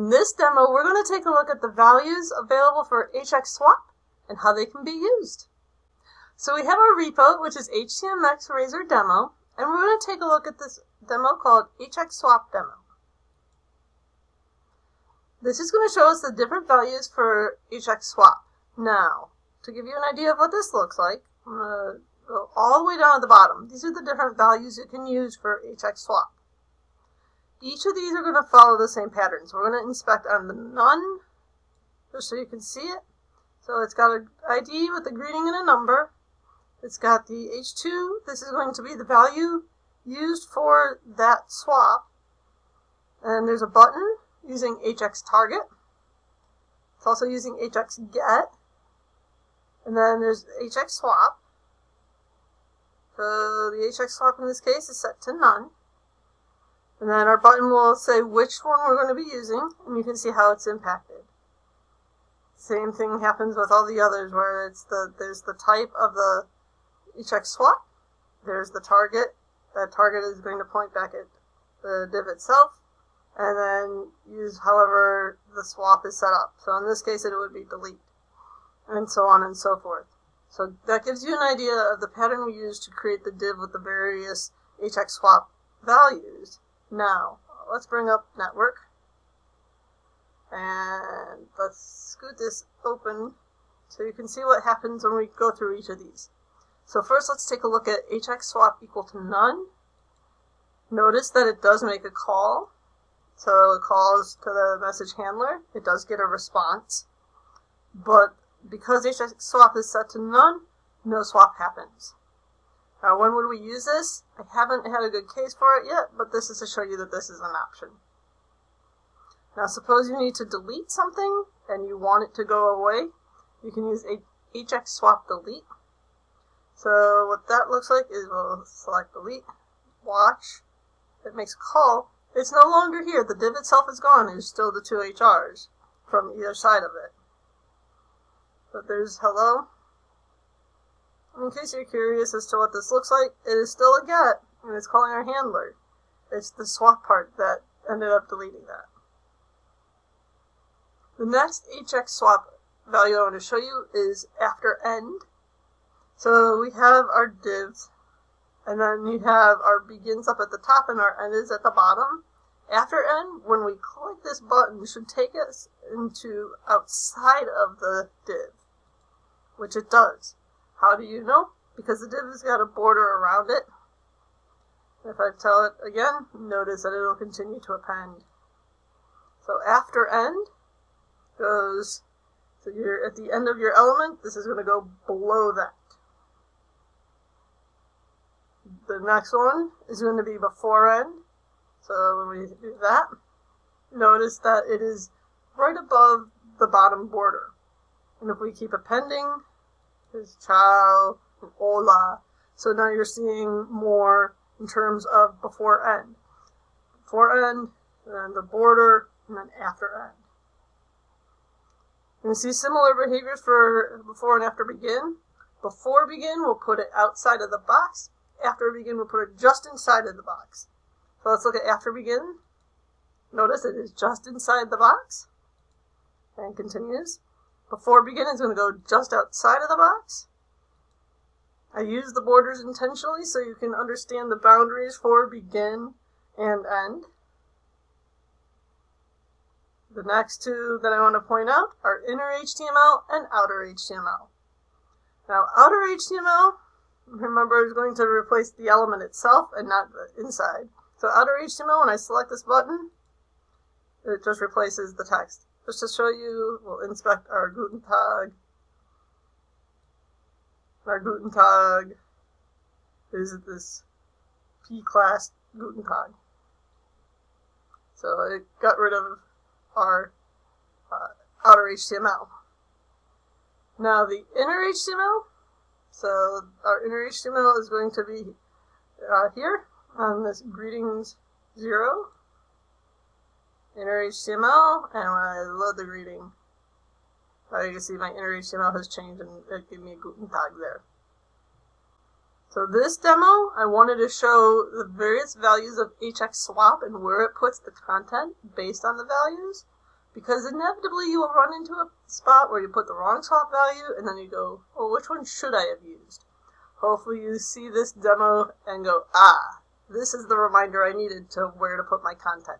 In this demo, we're going to take a look at the values available for HTMX swap and how they can be used. So we have our repo, which is HTMX Razor Demo, and we're going to take a look at this demo called HTMX Swap Demo. This is going to show us the different values for HTMX Swap. Now, to give you an idea of what this looks like, I'm going to go all the way down at the bottom. These are the different values you can use for HTMX Swap. Each of these are going to follow the same pattern. So we're going to inspect on the none, just so you can see it. So it's got an ID with a greeting and a number. It's got the H2. This is going to be the value used for that swap. And there's a button using HTMX target. It's also using HTMX get. And then there's HTMX swap. So the HTMX swap in this case is set to none. And then our button will say which one we're going to be using, and you can see how it's impacted. Same thing happens with all the others, where there's the type of the HTMX swap, there's the target. That target is going to point back at the div itself, and then use however the swap is set up. So in this case, it would be delete, and so on and so forth. So that gives you an idea of the pattern we use to create the div with the various HTMX swap values. Now, let's bring up network, and let's scoot this open so you can see what happens when we go through each of these. So first, let's take a look at HTMX swap equal to none. Notice that it does make a call, so it calls to the message handler. It does get a response, but because HTMX swap is set to none, no swap happens. Now, when would we use this? I haven't had a good case for it yet, but this is to show you that this is an option. Now, suppose you need to delete something and you want it to go away. You can use HTMX swap delete. So what that looks like is we'll select delete, watch, it makes a call. It's no longer here. The div itself is gone. There's still the two HRs from either side of it. But there's hello. In case you're curious as to what this looks like, it is still a get, and it's calling our handler. It's the swap part that ended up deleting that. The next HTMX swap value I want to show you is after end. So we have our divs, and then you have our begins up at the top and our end is at the bottom. After end, when we click this button, it should take us into outside of the div, which it does. How do you know? Because the div has got a border around it. If I tell it again, notice that it'll continue to append. So after end goes, so you're at the end of your element, this is going to go below that. The next one is going to be before end. So when we do that, notice that it is right above the bottom border. And if we keep appending, there's ciao and hola. So now you're seeing more in terms of before end. Before end, then the border, and then after end. You can see similar behaviors for before and after begin. Before begin, we'll put it outside of the box. After begin, we'll put it just inside of the box. So let's look at after begin. Notice it is just inside the box. And continues. Before begin is going to go just outside of the box. I use the borders intentionally so you can understand the boundaries for begin and end. The next two that I want to point out are inner HTML and outer HTML. Now, outer HTML, remember, is going to replace the element itself and not the inside. So outer HTML, when I select this button, it just replaces the text. Just to show you, we'll inspect our Guten Tag. Our Guten Tag is this P-class Guten Tag. So it got rid of our outer HTML. Now the inner HTML, so our inner HTML is going to be here on this greetings 0. Inner HTML, and when I load the greeting, you can see my inner HTML has changed and it gave me a Guten Tag there. So this demo, I wanted to show the various values of HTMX swap and where it puts the content based on the values. because inevitably you will run into a spot where you put the wrong swap value and then you go, oh, which one should I have used? Hopefully you see this demo and go, ah, this is the reminder I needed to where to put my content.